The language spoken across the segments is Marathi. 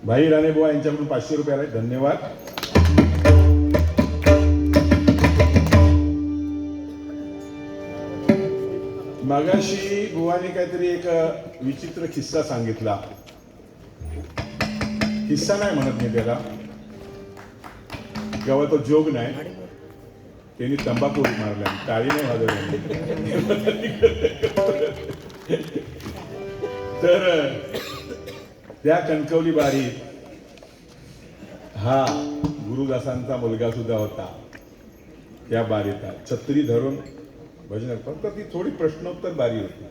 भाई राणे बुवा यांच्याकडून 500 रुपये आले, धन्यवाद. मगाशी बुवाने काहीतरी एक विचित्र किस्सा सांगितला. किस्सा नाही म्हणत मी त्याला, किंवा तो जोग नाही. त्यांनी तंबाखू मारला, टाळी नाही वाजवली. तर त्या कणकवली बारी हा गुरुदासांचा मुलगा सुद्धा होता. त्या बारीचा छत्री धरून भजन, फक्त ती थोडी प्रश्नोत्तर बारी होती.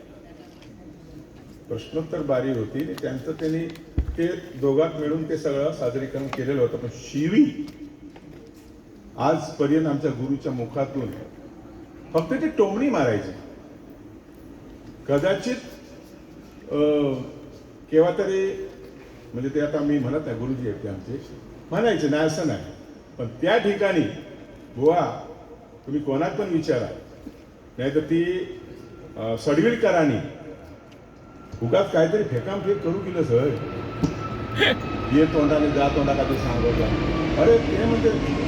प्रश्नोत्तर बारी होती आणि त्यांचं त्यांनी ते दोघात मिळून ते सगळं सादरीकरण केलेलं होतं. पण शिवी आजपर्यंत आमच्या गुरुच्या मुखातून फक्त ते टोमणी मारायचे. कदाचित केव्हा तरी, म्हणजे ते आता मी म्हणत नाही, गुरुजी आहेत ते आमचे, म्हणायचे नाही असं नाही. पण त्या ठिकाणी बुवा तुम्ही कोणात पण विचारा, नाही तर ती सडविलकरांनी उगाच काहीतरी फेकामफेक करू केलं सर, ये तोंडाने जा तोंडा का ते सांगत. अरे ते म्हणते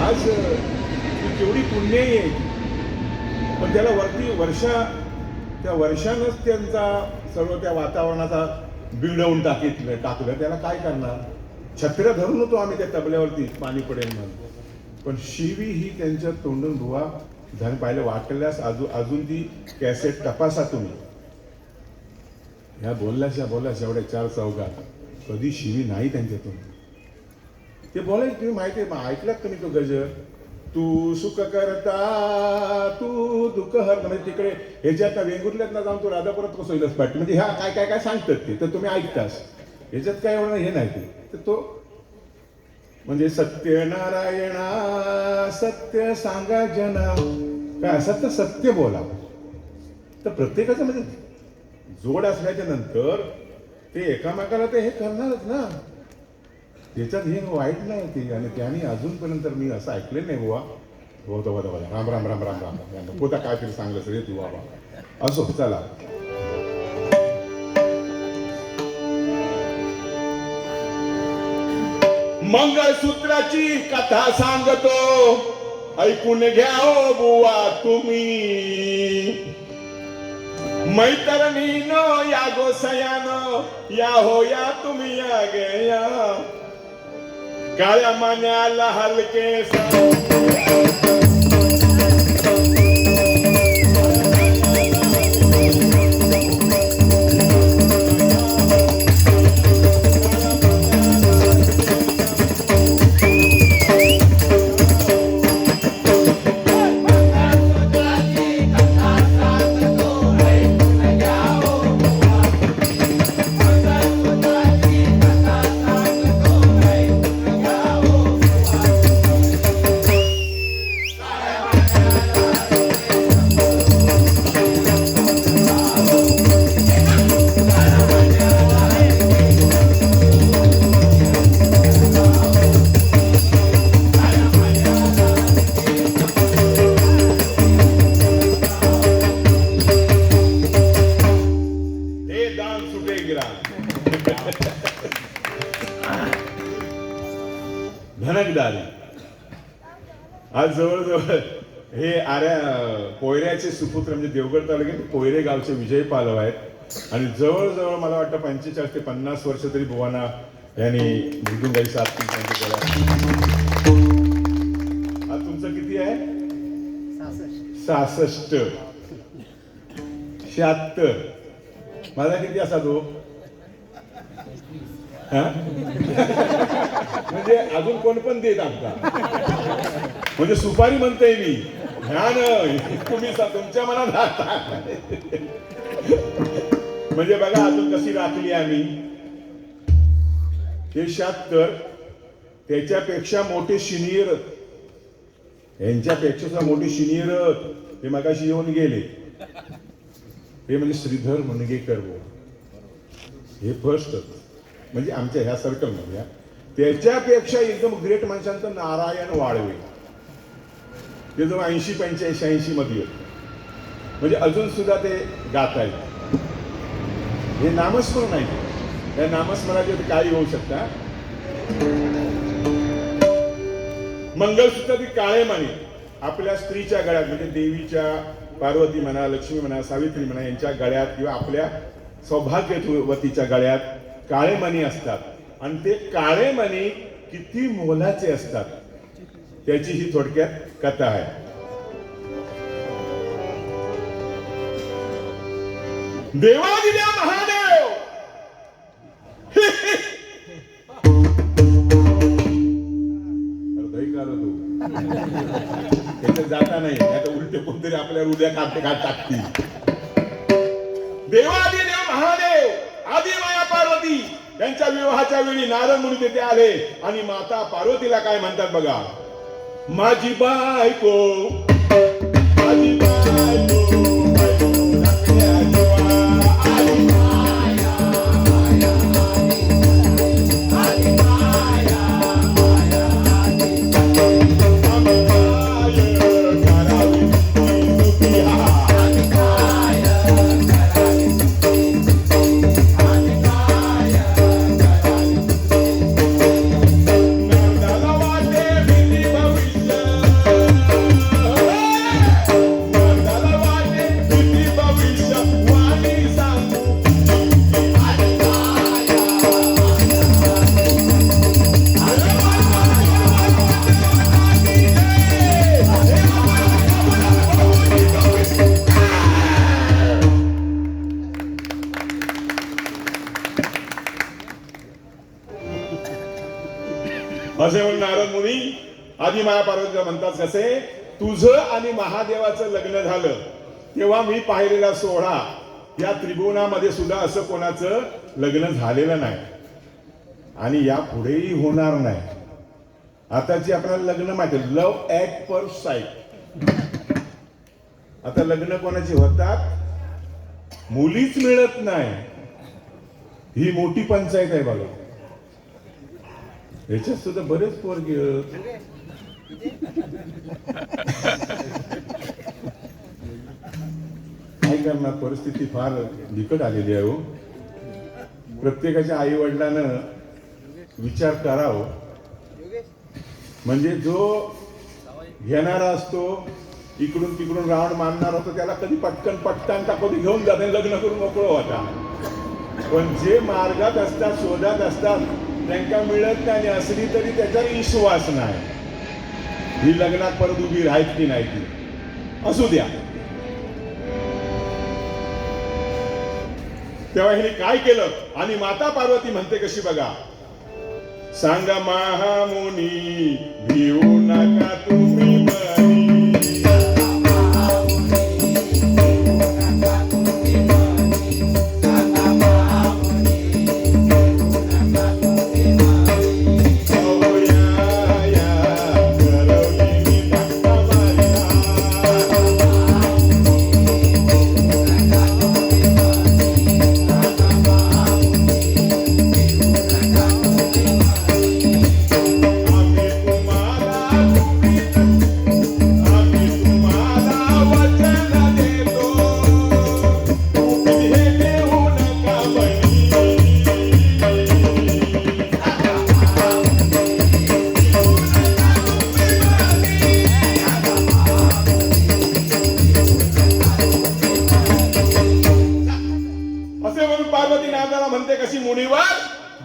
आज ती केवढी पुण्यही आहे, पण त्याला वरती त्या वर्षानंच त्यांचा सर्व त्या वातावरणाचा बिघडवून टाकलं. त्याला काय करणार? छत्र्या धरून होतो आम्ही त्या तबल्यावरती, पाणी पडेल म्हणून. पण शिवी ही त्यांच्या तोंडून बुवा झाली. पाहिलं वाटल्यास अजून ती कॅसेट तपासा तुम्ही. ह्या बोलल्यास एवढ्या 4 चौघात कधी शिवी नाही त्यांच्यातून. ते बोलायचे, तुम्ही माहिती आहे ऐकलात का मी तो गजर, तू सुख करता तू दुःख हर, म्हणजे तिकडे ह्याच्यात ना वेंगुर्ल्यात ना जाऊन तो राधापुरात कसं होईलच पाहिजे, म्हणजे ह्या काय काय काय सांगतात ते, तर तुम्ही ऐकतास. ह्याच्यात काय एवढं हे नाही ते. तर तो म्हणजे सत्यनारायणा सत्य सांगा जना, काय असं तर सत्य बोला. तर प्रत्येकाचं म्हणजे जोड असल्याच्या नंतर ते एकामेकाला ते हे करणारच ना, त्याच्यात हे वाईट नाही ते. आणि त्यांनी अजूनपर्यंत मी असं ऐकलं नाही बुवा, राम राम राम राम राम राम कोणता काय तरी सांगलं सगळे तू बाबा. असो चला, मंगळसूत्राची कथा सांगतो, ऐकून घ्या ओ बुवा तुम्ही. मैत्रिणीनो या गोसयानो या हो या तुम्ही या गया, काळ्या मान्याला हलके धनकदारी. आज जवळजवळ हे पोयऱ्याचे सुपुत्र म्हणजे देवगड तालुक्यात पोयरे गावचे विजय पालव आहेत. आणि जवळजवळ मला वाटतं 45 ते 50 वर्ष तरी बुवांना यांनी मृदुंगाई साथ केला. आज तुमचं किती आहे? 66. 76. माझा किती असा तो? म्हणजे अजून कोण पण देत आमचा, म्हणजे सुपारी म्हणते मी, ध्यान तुम्ही तुमच्या मनात राहता. म्हणजे बघा अजून कशी राखली आम्ही. हे 76, त्याच्यापेक्षा मोठे सिनियर, यांच्यापेक्षा मोठे सिनियर ते मगाशी येऊन गेले. हे म्हणजे श्रीधर मुनगेकर, हे फर्स्ट म्हणजे आमच्या ह्या सर्कलमध्ये. त्याच्यापेक्षा एकदम ग्रेट माणसांचं नारायण वाळवे, ते जवळ 80, 85, 86 मध्ये म्हणजे अजून सुद्धा ते गातायत. हे नामस्मरण आहे. या नामस्मरणाचे काही होऊ शकता. मंगळसूत्र ती काळे मणी आपल्या स्त्रीच्या गळ्यात, म्हणजे देवीच्या, पार्वती म्हणा, लक्ष्मी म्हणा, सावित्री म्हणा, यांच्या गळ्यात किंवा आपल्या सौभाग्यवतीच्या गळ्यात काळे मणी असतात. आणि ते काळे मणी किती मोलाचे असतात त्याची ही थोडक्यात कथा आहे. देवादिदेव महादेव त्याच्यात जाता नाही, आता उलटे कोणतरी आपल्याला उद्या काढते काढ टाकतील. देवादिदेव महादेव आदी माया पार्वती यांच्या विवाहाच्या वेळी नारद मुनी तेथे आले आणि माता पार्वतीला काय म्हणतात बघा. माझी बायको, माझी बायको, असे म्हणून नारद मुनी आधी माया पार्वतीला म्हणतात कसे, तुझं आणि महादेवाचं लग्न झालं तेव्हा मी पाहिलेला सोहळा या त्रिभुवनामध्ये सुद्धा असं कोणाचं लग्न झालेलं नाही आणि या पुढेही होणार नाही. आताची आपल्याला लग्न माहिती, लव्ह ॲट फर्स्ट साईट. आता लग्न कोणाची होतात, मुलीच मिळत नाही. ही मोठी पंचायत आहे बघा. याच्यात सुद्धा बरेच पोरगे काय करणार, परिस्थिती फार बिकट आलेली आहे हो. प्रत्येकाच्या आई वडिलांना विचार करावं. म्हणजे जो घेणारा असतो, इकडून तिकडून राऊंड मारणार होतो, त्याला कधी पटकन का कधी घेऊन जाते, लग्न करून मोकळं होता. पण जे मार्गात असतात, शोधात असतात, त्यांना मिळत नाही. असली तरी त्याचा विश्वास नाही. ही लग्नात परत उभी राहत की नाही ती असू द्या. तेव्हा हिने काय केलं आणि माता पार्वती म्हणते कशी बघा. सांगा महामुनी भिऊ नका तुम्ही मनी,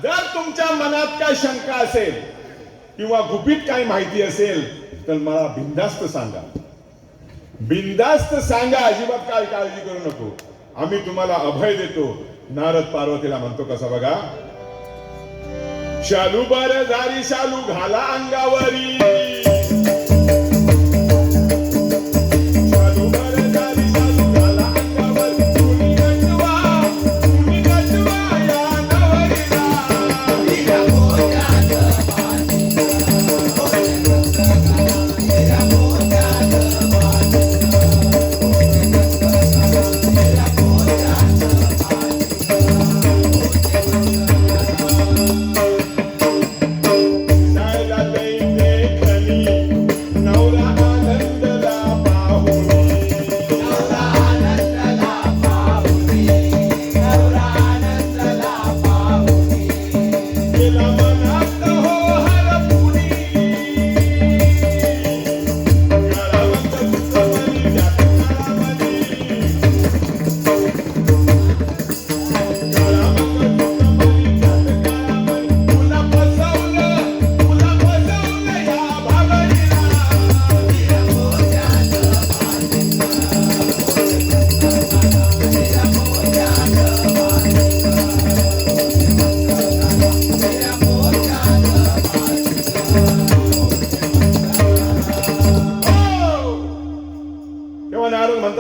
जर तुमच्या मनात काय शंका असेल किंवा गुपित काय माहिती असेल तर मला बिनधास्त सांगा. बिनधास्त सांगा, अजिबात काय काळजी करू नको. आम्ही तुम्हाला अभय देतो. नारद पार्वतीला म्हणतो कसा बघा. शालू बर झारी शालू घाला अंगावरी,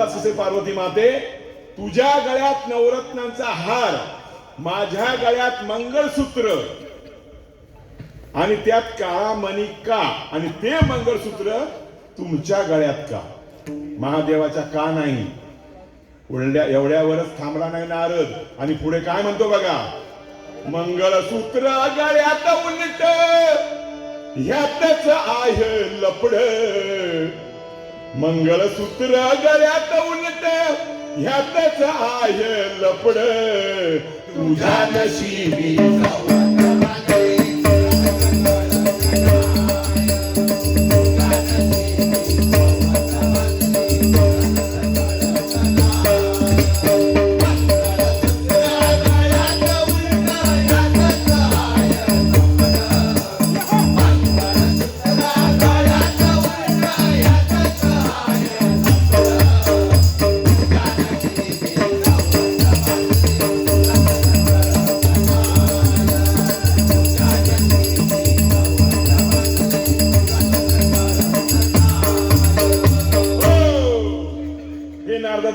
म्हणतात असे पार्वती माते, तुझ्या गळ्यात नवरत्नांचा हार, माझ्या गळ्यात मंगळसूत्र आणि त्यात काळा मणी का, आणि ते मंगळसूत्र तुमच्या गळ्यात का? महादेवाच्या का नाही? एवढ्यावरच थांबला नाही नारद आणि पुढे काय म्हणतो बघा, मंगळसूत्र गळ्यात उलट ह्यातच आहे लपड, मंगळसूत्र गळ्यात उलट ह्यातच आहे लपड, तुझ्या नशिबी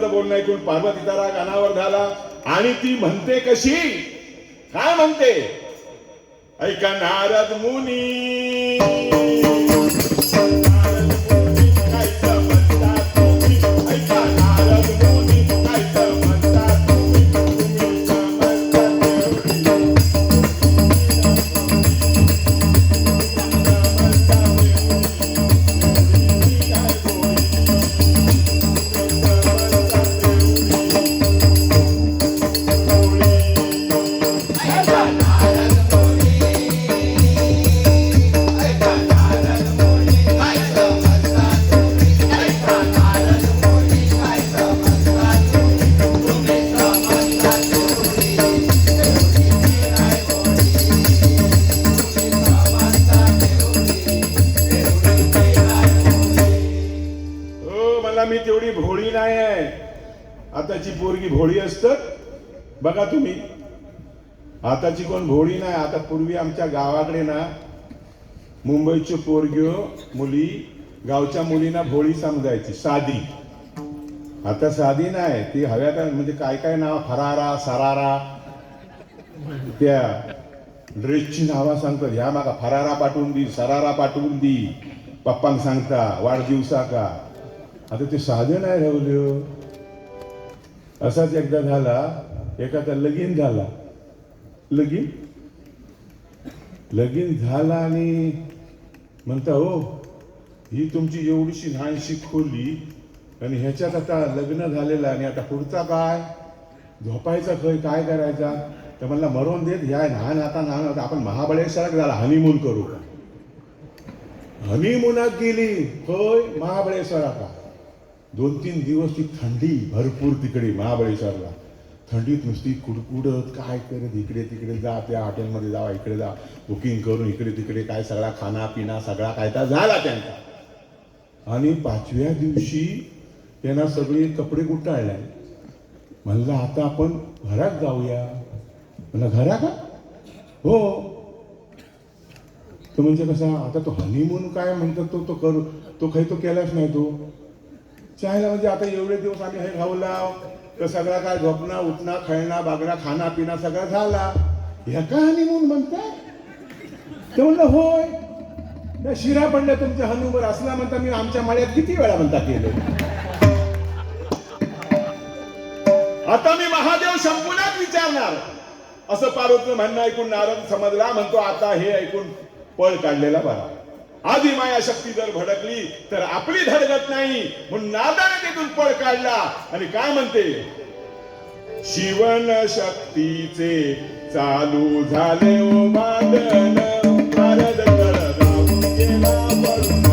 बोलणं ऐकून पार्वतीचा राग अनावर झाला आणि ती म्हणते कशी, काय म्हणते, ऐका नारद मुनी, काय म्हणतात तुम्ही, ऐका नारद मुनी, काय म्हणतात मी तेवढी भोळी नाही आहे. आताची पोरगी भोळी असतात बघा तुम्ही, आताची कोण भोळी नाही. आता पूर्वी आमच्या गावाकडे ना मुंबईची पोरगी मुली गावच्या मुलींना भोळी समजायची, साधी. आता साधी नाही, ती हव्यात म्हणजे काय काय नाव, फरारा सरारा, त्या ड्रेसची नावं सांगतात, ह्या मागा फरारा पाठवून दी, सरारा पाठवून दी, पप्पांक सांगता वाढदिवसा का. आता ते साधं नाही राहिलं. असाच एकदा झाला, एखादा लगीन झाला, लगीन झाला आणि म्हणता हो ही तुमची एवढीशी लहानशी खोली आणि ह्याच्यात आता लग्न झालेलं आणि आता पुढचा काय, झोपायचा काय करायचा. तर म्हणला मरून देत, ह्या लहान आता लहान आपण महाबळेश्वरात झाला हनीमून करू का. हनीमूनात गेली होय महाबळेश्वराला. 2-3 दिवस ती थंडी भरपूर तिकडे महाबळेश्वरला, थंडीत नुसती कुडकुडत काय करत इकडे तिकडे जा, त्या हॉटेलमध्ये जावा, इकडे जा, बुकिंग करून इकडे तिकडे काय सगळा खाना पिना सगळा काय तर झाला त्यांचा. आणि 5व्या दिवशी त्यांना सगळे कपडे गुटाळले. म्हणलं आता आपण घरात जाऊया. म्हणलं घरा का, हो. तो म्हणजे कसा, आता तो हनीमून काय म्हणतात तो करू, तो काही तो केलाच नाही. तो चायला म्हणजे आता एवढे दिवस आम्ही हे घावला तर सगळा काय झोपणं उठणं खेळणं बागणं खाना पिना सगळं झाला, ह्या का हनीमून म्हणताय. ते म्हणलं होय, त्या शिरा पडल्या तुमच्या हनीमून असला म्हणता. मी आमच्या माळ्यात किती वेळा म्हणता केलं. आता मी महादेव शंभूलाच विचारणार असं पार्वतीचं म्हणणं ऐकून नारद समजला. म्हणतो आता हे ऐकून पळ काढलेला बरा. आधी माया शक्ती जर भडकली तर आपली धडगत नाही, म्हणून नारदाने तिथून पळ काढला. आणि काय म्हणते, शिवन शक्तीचे चालू झाले ओ बांधन, नारद तळगाव गेला पळून.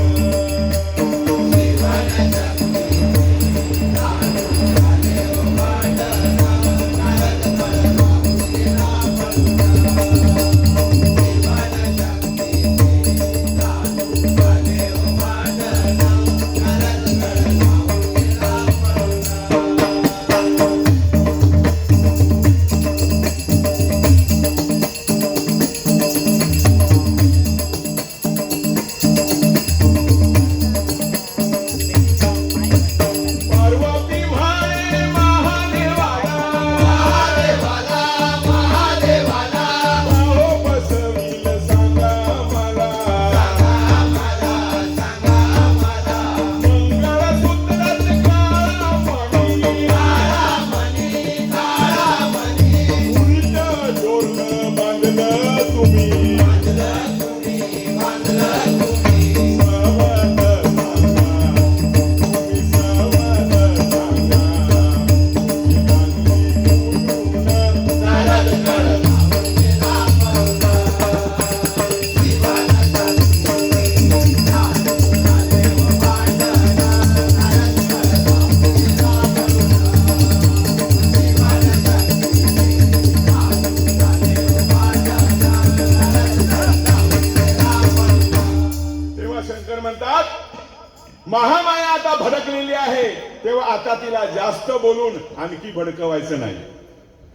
तेव्हा आता तिला जास्त बोलून आणखी भडकवायचं नाही,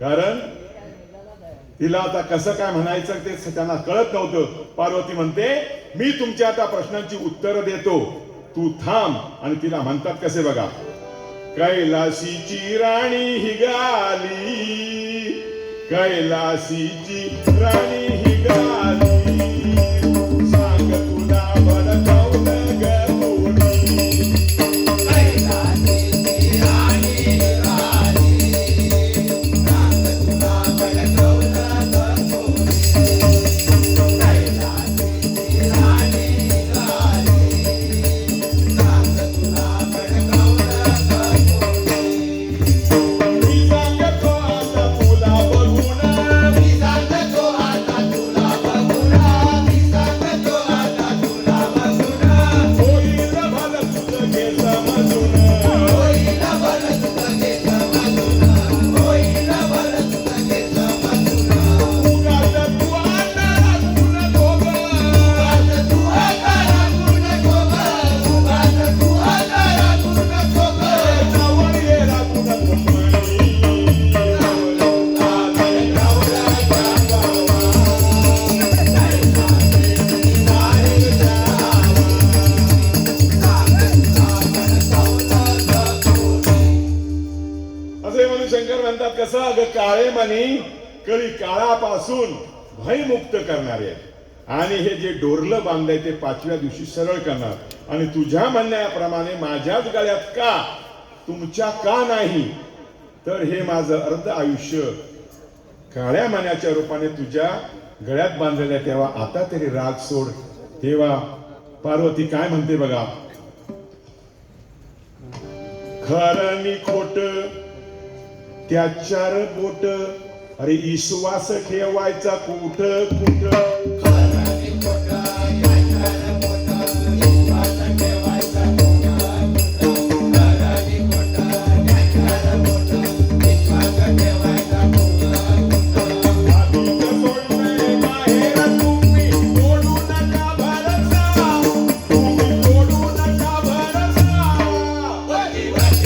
कारण तिला आता कसं काय म्हणायचं ते त्यांना कळत नव्हतं. पार्वती म्हणते, मी तुमच्या आता प्रश्नांची उत्तरं देतो, तू थांब. आणि तिला म्हणतात कसे बघा, कैलासीची राणी ही गाली, कैलासीची राणी ही गाली, सांग तुला भडकवलं ग कोणी. कैलासीची राणी ही गाली, सांग तुला भडकवलं ग कोणी. कैलासीची राणी ही गाली, सांग तुला भडकवलं ग कोणी. मी सांगतो आता तुला बघून, मी सांगतो आता तुला बघून, मी सांगतो आता तुला बघून, होईल भलं तुझं घे समजून, होईल भलं तुझं घे समजून, होईल भलं तुझं घे समजून. उगाच तू आता राखू नको ग, उगाच तू आता राखू नको ग, उगाच तू आता राखू नको ग, नावर ये राखू नको म्हणी. असे म्हणून शंकर म्हणतात, कसं अगं काळे मणी कळी काळापासून भयमुक्त करणारे आहे, आणि हे जे डोरलं बांधलंय ते 5व्या दिवशी सरळ करणार. आणि तुझ्या म्हणण्याप्रमाणे माझ्याच गळ्यात का, तुमच्या का नाही, तर हे माझं अर्ध आयुष्य काळ्या मण्याच्या रूपाने तुझ्या गळ्यात बांधलेलं आहे. तेव्हा आता तरी राग सोड. तेव्हा पार्वती काय म्हणते बघा, खरं नि खोट त्याच्यावर बोट, अरे विश्वास ठेवायचा कुठ कुठ. खरं नि खोट त्याच्यावर बोट, विश्वास ठेवायचा कुठ कुठ. खरं नि खोट त्याच्यावर बोट, विश्वास ठेवायचा कुठ कुठ. आधीच सोडलंय बाहेर तुम्ही, सोडू नका भरसा, तुम्ही सोडू नका भरसा. वटी वटी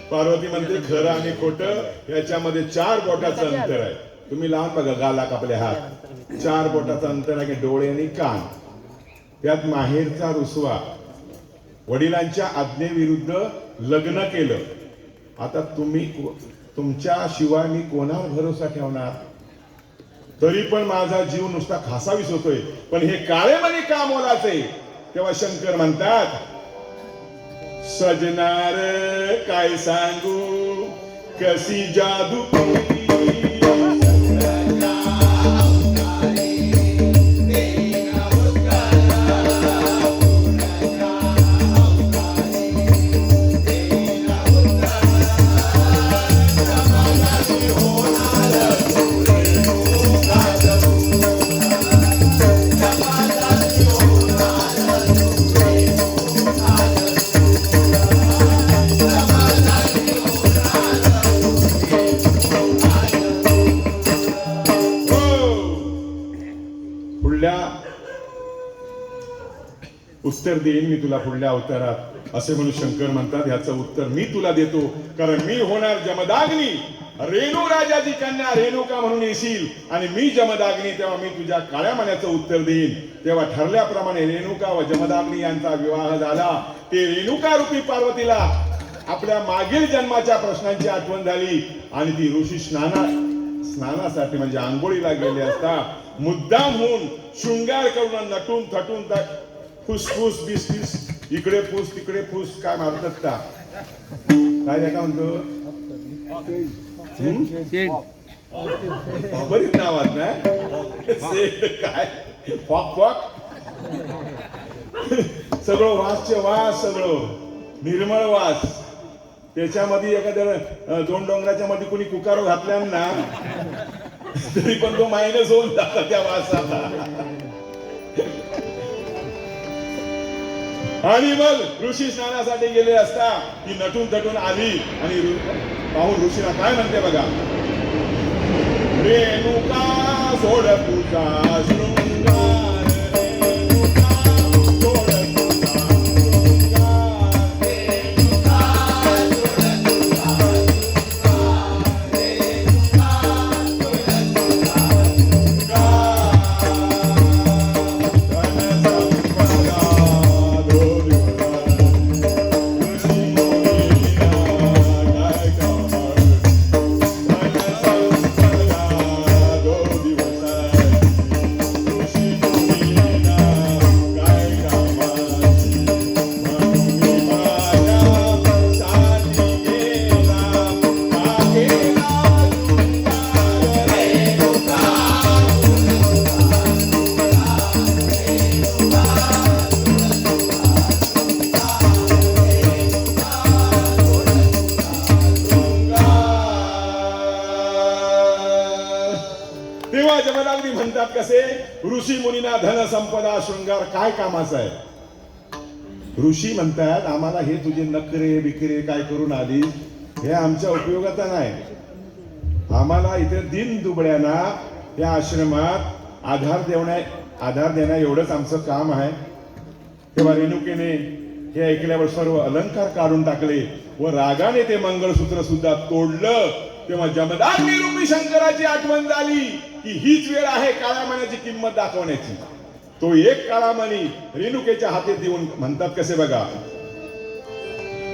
पार्वती म्हणते, खरं आणि खोटं याच्यामध्ये 4 बोटाचं अंतर आहे. तुम्ही लावून बघा गालाक आपले हात, 4 बोटाचं अंतर आहे, डोळे आणि कान. त्यात माहेरचा रुसवा, वडिलांच्या आज्ञेविरुद्ध लग्न केलं. आता तुम्ही तुमच्या शिवाय मी कोणावर भरोसा ठेवणार, तरी पण माझा जीव नुसता खासावीस होतोय, पण हे काळे मणी का मोलाचे. तेव्हा शंकर म्हणतात, सजनार काय सांगू कशी जादू केली, उत्तर देईन मी तुला पुढल्या अवतारात, असे म्हणून शंकर म्हणतात, याचं उत्तर मी तुला देतो, कारण मी होणार जमदाग्नी. रेणू राजाची कन्या रेणुका म्हणून येशील, आणि मी जमदाग्नी, तेव्हा मी तुझ्या काळ्या मण्याचं उत्तर देईन. तेव्हा ठरल्याप्रमाणे रेणुका व जमदाग्नी यांचा विवाह झाला. ते रेणुका रूपी पार्वतीला आपल्या मागील जन्माच्या प्रश्नांची आठवण झाली, आणि ती ऋषी स्नानासाठी म्हणजे आंघोळीला गेले असता मुद्दाम होऊन शृंगार करून नटून थटून फुसफुस बिसफिस, इकडे फुस तिकडे फुस, काय मारतात का काय काय म्हणतो, बरीच नावात ना काय फॉक फॉक, सगळं वासचे वास, सगळं निर्मळ वास. त्याच्यामध्ये एखाद्या 2 डोंगराच्या मध्ये कोणी कुकारो घातल्या ना, तरी पण तो मायनस होऊन जाता त्या वासाला. आणि मग ऋषी स्नानासाठी गेले असता ती नटून थटून आली, आणि पाहून ऋषीला काय म्हणते बघा. रेणुका सोड तुझा शृंगार, रेणुका सोड तुझा शृंगार, रेणुका सोड तुझा शृंगार, रेणुका सोड तुझा तेव्हा जमदग्नी म्हणतात कसे, ऋषी मुनीना धन संपदा शृंगार काय कामाचा आहे. ऋषी म्हणतात आम्हाला हे तुझे नखरे बिकरे काय करून आली हे आमच्या उपयोगाचा नाही. आम्हाला इथे दिन दुबळ्यांना या आश्रमात आधार देणं एवढंच आमचं काम आहे. तेव्हा रेणुकेने हे ऐकल्यावर सर्व अलंकार काढून टाकले व रागाने ते मंगळसूत्र सुद्धा तोडलं. तेव्हा जमदग्नी रूपी शंकराची आठवण झाली की हीच वेळ आहे काळ्या मण्याची किंमत दाखवण्याची. तो एक काळा मणी रेणुकेच्या हाती देऊन म्हणतात कसे बघा.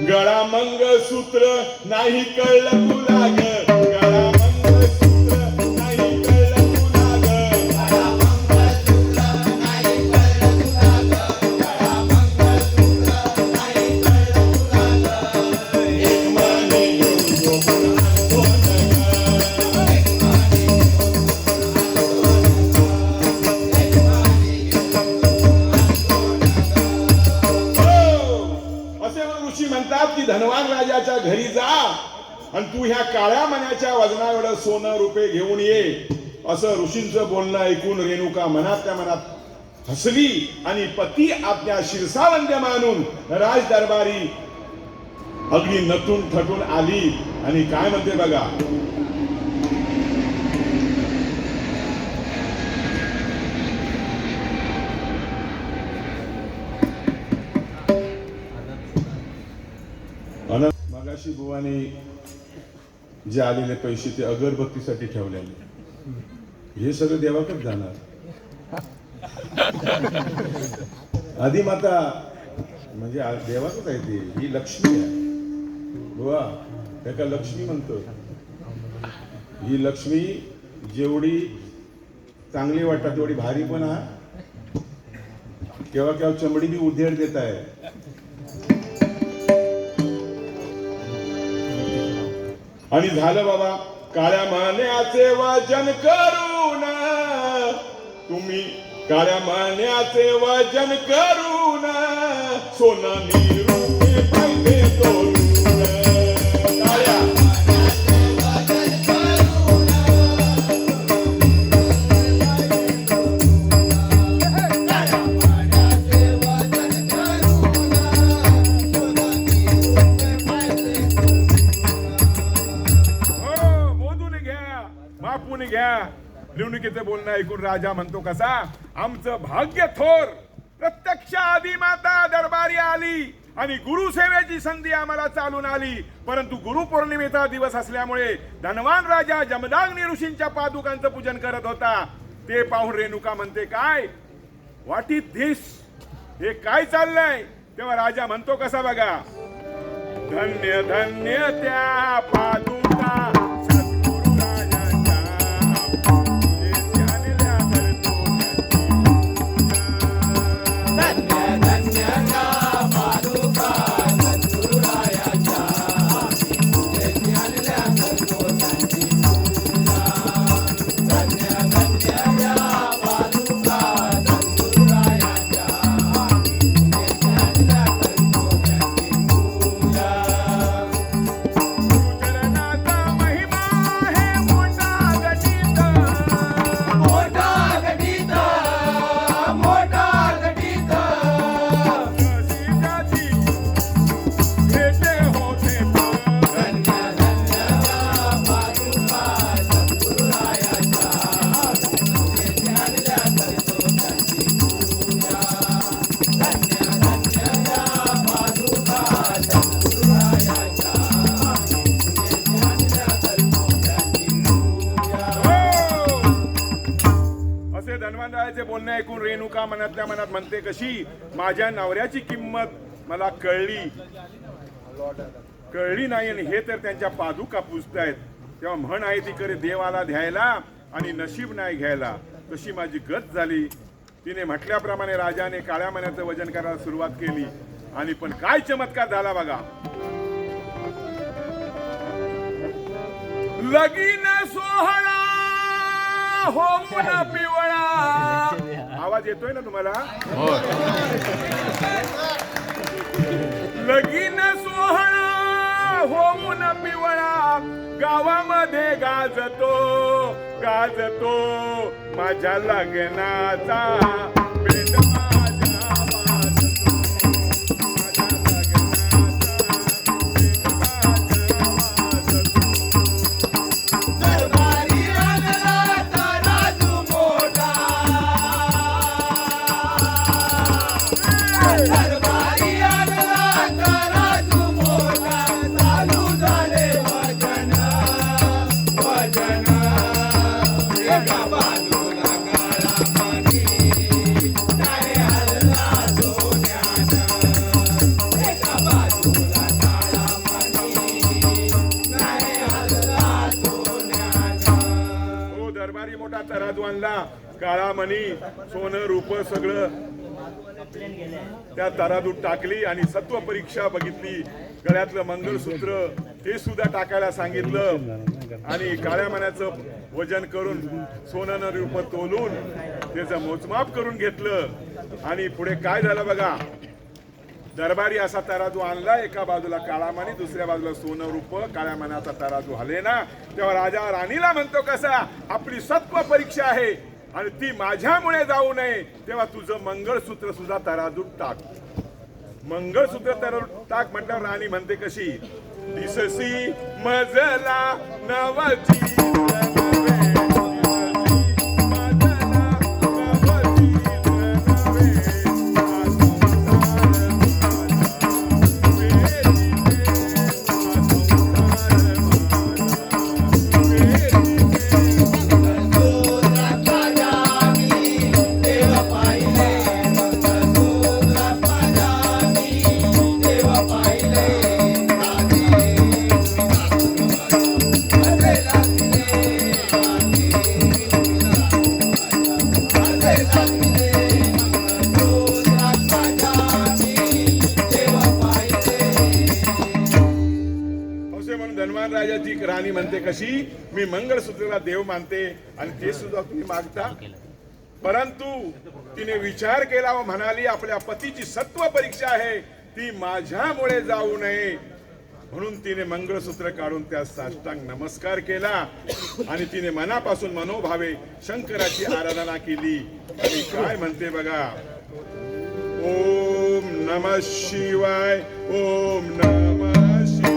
गळा मंगळसूत्र नाही कळलं तुला ग, गळा मंगळसूत्र नाही कळलं तुला ग, गळा मंगळसूत्र नाही कळलं तुला ग, गळा मंगळसूत्र नाही कळलं तुला ग. एक माने घेऊन गोकुळ म्हणतात की धनवान राजाच्या घरी जा आणि तू ह्या काळ्या मण्याच्या वजना एवढं सोनं रुपये घेऊन ये. असं ऋषींचं बोलणं ऐकून रेणुका मनातल्या मनात हसली आणि पती आपल्या शिरसावंद्य मानून राज दरबारी अगदी नटून थटून आली आणि काय म्हणते बघा. मगाशी बुवाने जे आलेले पैसे ते अगरबत्तीसाठी ठेवलेले हे सगळं देवाकडे जाणार. आधी माता म्हणजे देवाचंच आहे ते. ही लक्ष्मी आहे बुवा, त्याला लक्ष्मी म्हणतो. ही लक्ष्मी जेवढी चांगली वाटतात तेवढी भारी पण आहे. केव्हा केव्हा चमडी बी उधेड देत आहे. आणि झालं बाबा काळ्या मान्याचे वजन करून, तुम्ही काळ्या मान्याचे वजन करून सोनं निरूपे पाहिजे तोरून. काळ्या मान्याचे वजन करून, काळ्या मान्याचे वजन करून सोनं निरूपे पाहिजे. मापून घ्या. रेणुकेचं बोलणं ऐकून राजा म्हणतो कसा, आमचं भाग्य थोर, प्रत्यक्ष आदी माता दरबारी आली आणि गुरुसेवेची संधी आम्हाला चालून आली. परंतु गुरुपौर्णिमेचा दिवस असल्यामुळे धनवान राजा जमदग्नी ऋषींच्या पादुकांचं पूजन करत होता. ते पाहून रेणुका म्हणते काय व्हॉट इज धिस, हे काय चाललंय. तेव्हा राजा म्हणतो कसा बघा. धन्य धन्य त्या पादुका धन्वंतरायाचे बोलणे ऐकून रेणुका मनातल्या मनात म्हणते कशी, माझ्या नवऱ्याची किंमत मला कळली नाही आणि हे तर त्यांच्या पादुका पुजतायत. तेव्हा म्हण आहे ती करे देवाला ध्यायला आणि नशीब नाही घ्यायला. तशी माझी गत झाली. तिने म्हटल्याप्रमाणे राजाने काळ्या मण्याचं वजन करायला सुरुवात केली आणि पण काय चमत्कार झाला बघा. लगीन सोहळा होऊन पिवळा. आवाज येतोय ना तुम्हाला? लगीन सोहळा होऊन पिवळा गावामध्ये गाजतो माझ्या लग्नाचा बेंड माझ्या वाजतो. माझ्या लग्नाचा बेंड माझ्या वाजतो. दरबारी आणला तराजू मोठा, दरबारी आणला तराजू मोठा, चालू झाले वजन एका बाजूला काळामणी, नाही हलला सोन्यानं. एका बाजूला काळामणी, नाही हलला सोन्यानं. हो, दरबारी मोठा तराजू आणला, काळा मणी सोनं रूप सगळं त्या तराजूत टाकली आणि सत्व परीक्षा बघितली. गळ्यातलं मंगळसूत्र ते सुद्धा टाकायला सांगितलं आणि काळ्या मण्याचं वजन करून सोनं रूप तोलून त्याचं मोजमाप करून घेतलं. आणि पुढे काय झालं बघा. दरबारी असा तराजू आणला, एका बाजूला काळा मणी, दुसऱ्या बाजूला सोनं रूप. काळ्या मण्याचा तराजू हले ना, तेव्हा राजा राणीला म्हणतो कसा, आपली सत्व परीक्षा आहे आणि ती माझ्यामुळे जाऊ नये, तेव्हा तुझं मंगळसूत्र सुद्धा तराजूत टाक. मंगळसूत्र तराजूत टाक म्हटल्यावर राणी म्हणते कशी, दिससी मजला नवची राजाची राणी म्हणते कशी, मी मंगळसूत्राला देव मानते आणि ते सुद्धा तुम्ही मागता. परंतु तिने विचार केला व म्हणाली, आपल्या पतीची सत्व परीक्षा आहे, ती माझ्यामुळे जाऊ नये. म्हणून तिने मंगळसूत्र काढून त्या साष्टांग नमस्कार केला आणि तिने मनापासून मनोभावे शंकराची आराधना केली. आणि काय म्हणते बघा, ओम नमः शिवाय, ओम नमः शिवाय.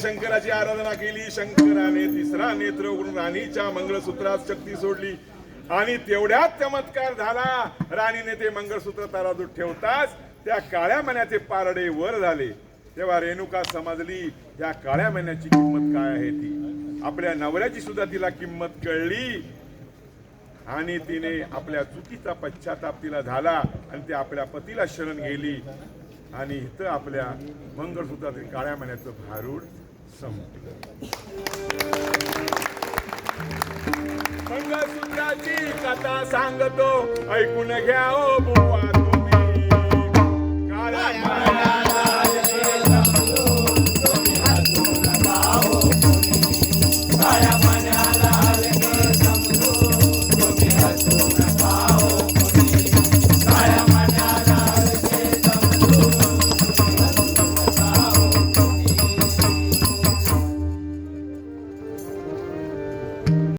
शंकराची आराधना केली. शंकराने तिसरा नेत्र उघडून राणीच्या मंगळसूत्रात शक्ती सोडली आणि तेवढ्यात चमत्कार झाला. राणीने ते मंगळसूत्र तराजूत ठेवताच त्या काळ्या मण्याचे पारडे वर झाले. तेव्हा रेणुका समजली या काळ्या मण्याची किंमत काय आहे ती. आपल्या नवऱ्याची सुद्धा तिला किंमत कळली आणि तिने आपल्या चुकीचा पश्चाताप तिला झाला आणि ती आपल्या पतीला शरण गेली आणि इथं आपल्या मंगळसूत्रातील काळ्या मण्याचं भारूड संपलं. मंगळसूत्राची कथा सांगतो ऐकून घ्या ओ बुवा.